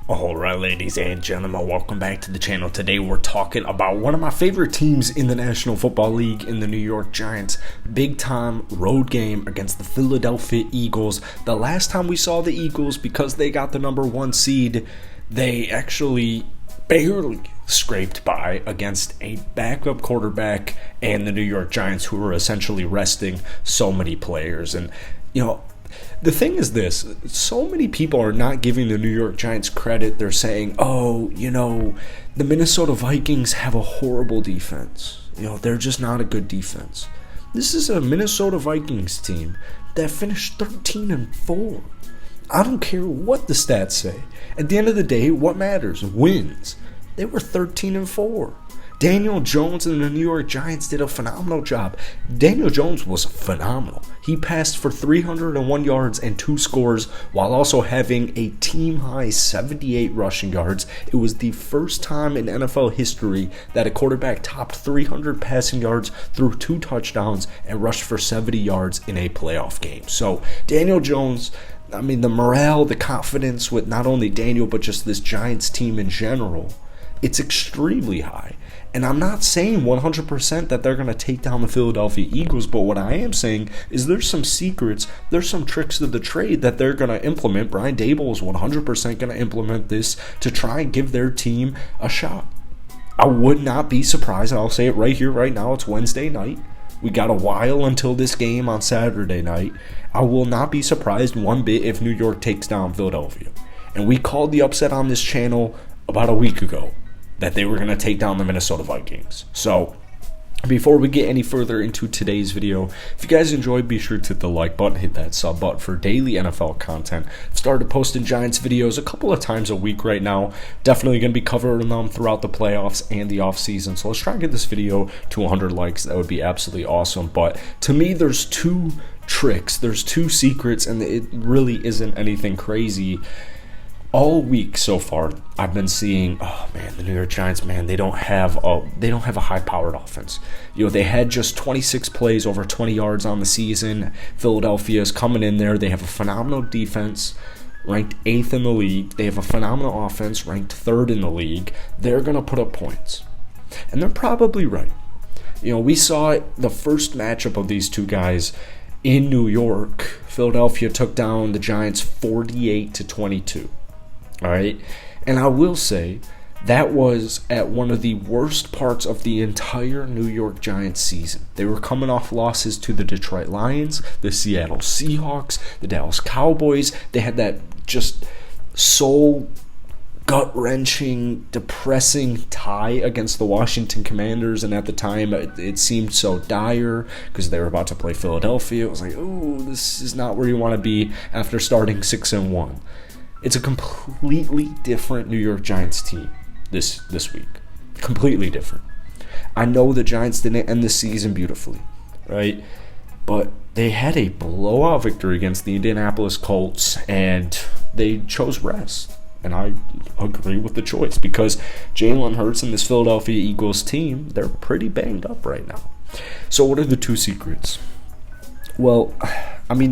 Alright, ladies and gentlemen, welcome back to the channel. Today we're talking about one of my favorite teams in the National Football League, in the New York Giants. Big time road game against the Philadelphia Eagles. The last time we saw the Eagles, because they got the #1 seed, they actually barely scraped by against a backup quarterback and the New York Giants, who were essentially resting so many players. And, the thing is this, so many people are not giving the New York Giants credit. They're saying, the Minnesota Vikings have a horrible defense. They're just not a good defense. This is a Minnesota Vikings team that finished 13-4. I don't care what the stats say. At the end of the day, what matters? Wins. They were 13-4. Daniel Jones and the New York Giants did a phenomenal job. Daniel Jones was phenomenal. He passed for 301 yards and 2 scores while also having a team-high 78 rushing yards. It was the first time in NFL history that a quarterback topped 300 passing yards, threw 2 touchdowns, and rushed for 70 yards in a playoff game. So Daniel Jones, the morale, the confidence with not only Daniel but just this Giants team in general, it's extremely high. And I'm not saying 100% that they're going to take down the Philadelphia Eagles, but what I am saying is there's some secrets, there's some tricks of the trade that they're going to implement. Brian Daboll is 100% going to implement this to try and give their team a shot. I would not be surprised, and I'll say it right here, right now, it's Wednesday night. We got a while until this game on Saturday night. I will not be surprised one bit if New York takes down Philadelphia. And we called the upset on this channel about a week ago, that they were going to take down the Minnesota Vikings. So, before we get any further into today's video, if you guys enjoyed, be sure to hit the like button, hit that sub button for daily NFL content. I've started posting Giants videos a couple of times a week right now. Definitely going to be covering them throughout the playoffs and the offseason. So let's try and get this video to 100 likes. That would be absolutely awesome. But to me, there's 2 tricks, there's 2 secrets, and it really isn't anything crazy. All week so far, I've been seeing, the New York Giants, they don't have a high-powered offense. They had just 26 plays over 20 yards on the season. Philadelphia is coming in there. They have a phenomenal defense, ranked 8th in the league. They have a phenomenal offense, ranked 3rd in the league. They're going to put up points. And they're probably right. We saw the first matchup of these 2 guys in New York. Philadelphia took down the Giants 48-22. All right, and I will say that was at one of the worst parts of the entire New York Giants season. They were coming off losses to the Detroit Lions, the Seattle Seahawks, the Dallas Cowboys. They had that just soul gut-wrenching, depressing tie against the Washington Commanders, and at the time it seemed so dire because they were about to play Philadelphia. It was like, this is not where you want to be after starting 6-1. It's a completely different New York Giants team this week. Completely different. I know the Giants didn't end the season beautifully, right? But they had a blowout victory against the Indianapolis Colts, and they chose rest. And I agree with the choice because Jalen Hurts and this Philadelphia Eagles team, they're pretty banged up right now. So what are the 2 secrets? Well,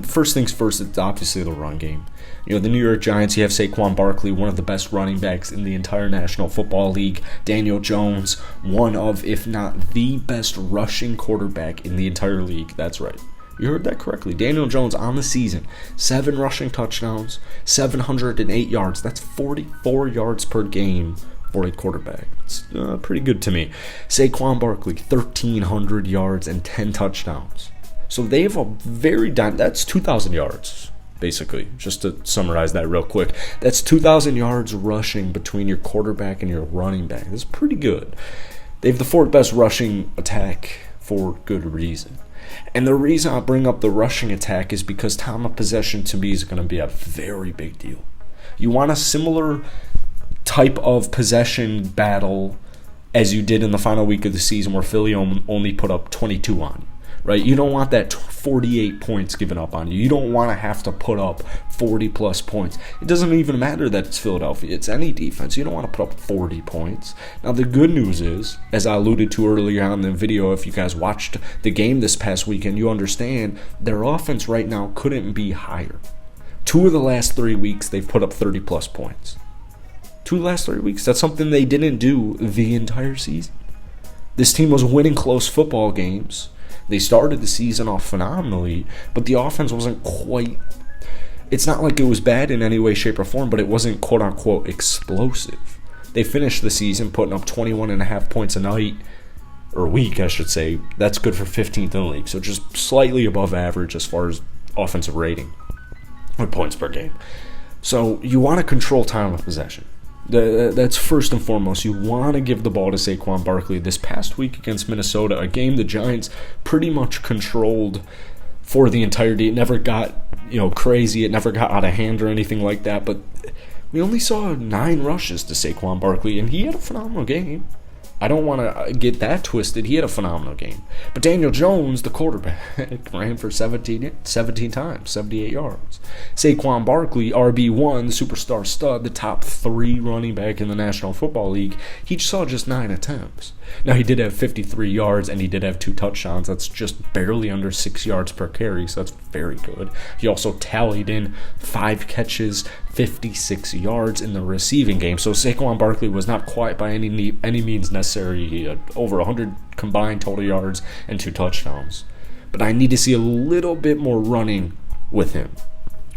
first things first, it's obviously the run game. The New York Giants, you have Saquon Barkley, one of the best running backs in the entire National Football League. Daniel Jones, one of, if not the best rushing quarterback in the entire league. That's right. You heard that correctly. Daniel Jones on the season, 7 rushing touchdowns, 708 yards. That's 44 yards per game for a quarterback. It's pretty good to me. Saquon Barkley, 1,300 yards and 10 touchdowns. So they have a that's 2,000 yards, basically, just to summarize that real quick. That's 2,000 yards rushing between your quarterback and your running back. That's pretty good. They have the 4th best rushing attack for good reason. And the reason I bring up the rushing attack is because time of possession to me is going to be a very big deal. You want a similar type of possession battle as you did in the final week of the season where Philly only put up 22 on you. Right? You don't want that 48 points given up on you. You don't want to have to put up 40-plus points. It doesn't even matter that it's Philadelphia. It's any defense. You don't want to put up 40 points. Now, the good news is, as I alluded to earlier on in the video, if you guys watched the game this past weekend, you understand their offense right now couldn't be higher. 2 of the last 3 weeks, they've put up 30-plus points. 2 last 3 weeks. That's something they didn't do the entire season. This team was winning close football games. They started the season off phenomenally, but the offense wasn't quite... It's not like it was bad in any way, shape, or form, but it wasn't quote-unquote explosive. They finished the season putting up 21.5 points a night, or a week, I should say. That's good for 15th in the league, so just slightly above average as far as offensive rating or points per game. So you want to control time of possession. That's first and foremost. You want to give the ball to Saquon Barkley. This past week against Minnesota, a game the Giants pretty much controlled for the entirety. It never got crazy. It never got out of hand or anything like that. But we only saw 9 rushes to Saquon Barkley, and he had a phenomenal game. I don't want to get that twisted. He had a phenomenal game. But Daniel Jones, the quarterback, ran for 17 times, 78 yards. Saquon Barkley, RB1, the superstar stud, the top 3 running back in the National Football League, he saw just 9 attempts. Now, he did have 53 yards, and he did have 2 touchdowns. That's just barely under 6 yards per carry, so that's very good. He also tallied in 5 catches, 56 yards in the receiving game. So Saquon Barkley was not quite by any means necessary. He had over 100 combined total yards and 2 touchdowns. But I need to see a little bit more running with him.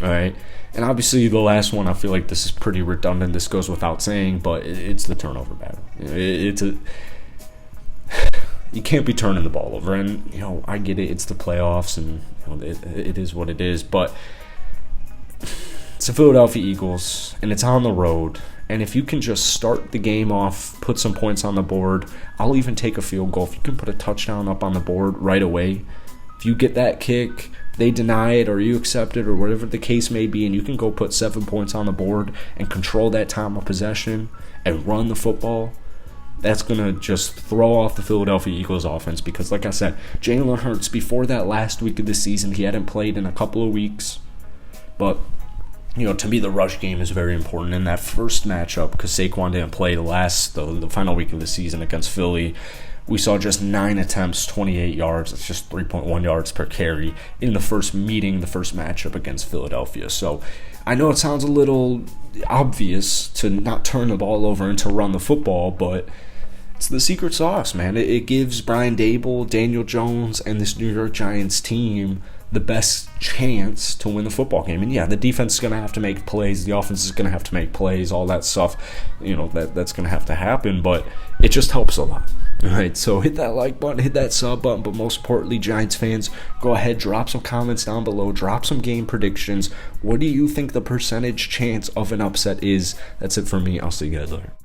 All right. And obviously the last one, I feel like this is pretty redundant. This goes without saying, but it's the turnover battle. You can't be turning the ball over. And, I get it. It's the playoffs, and it is what it is. But it's the Philadelphia Eagles, and it's on the road. And if you can just start the game off, put some points on the board, I'll even take a field goal. If you can put a touchdown up on the board right away, if you get that kick, they deny it or you accept it or whatever the case may be, and you can go put 7 points on the board and control that time of possession and run the football, that's going to just throw off the Philadelphia Eagles offense. Because, like I said, Jalen Hurts, before that last week of the season, he hadn't played in a couple of weeks. But to me, the rush game is very important in that first matchup because Saquon didn't play the final week of the season against Philly. We saw just 9 attempts, 28 yards. That's just 3.1 yards per carry in the first meeting, the first matchup against Philadelphia. So I know it sounds a little obvious to not turn the ball over and to run the football, but it's the secret sauce, man. It gives Brian Daboll, Daniel Jones, and this New York Giants team the best chance to win the football game. And yeah, the defense is going to have to make plays. The offense is going to have to make plays, all that stuff. That's going to have to happen, but it just helps a lot. All right, so hit that like button, hit that sub button, but most importantly, Giants fans, go ahead, drop some comments down below, drop some game predictions. What do you think the percentage chance of an upset is? That's it for me. I'll see you guys later.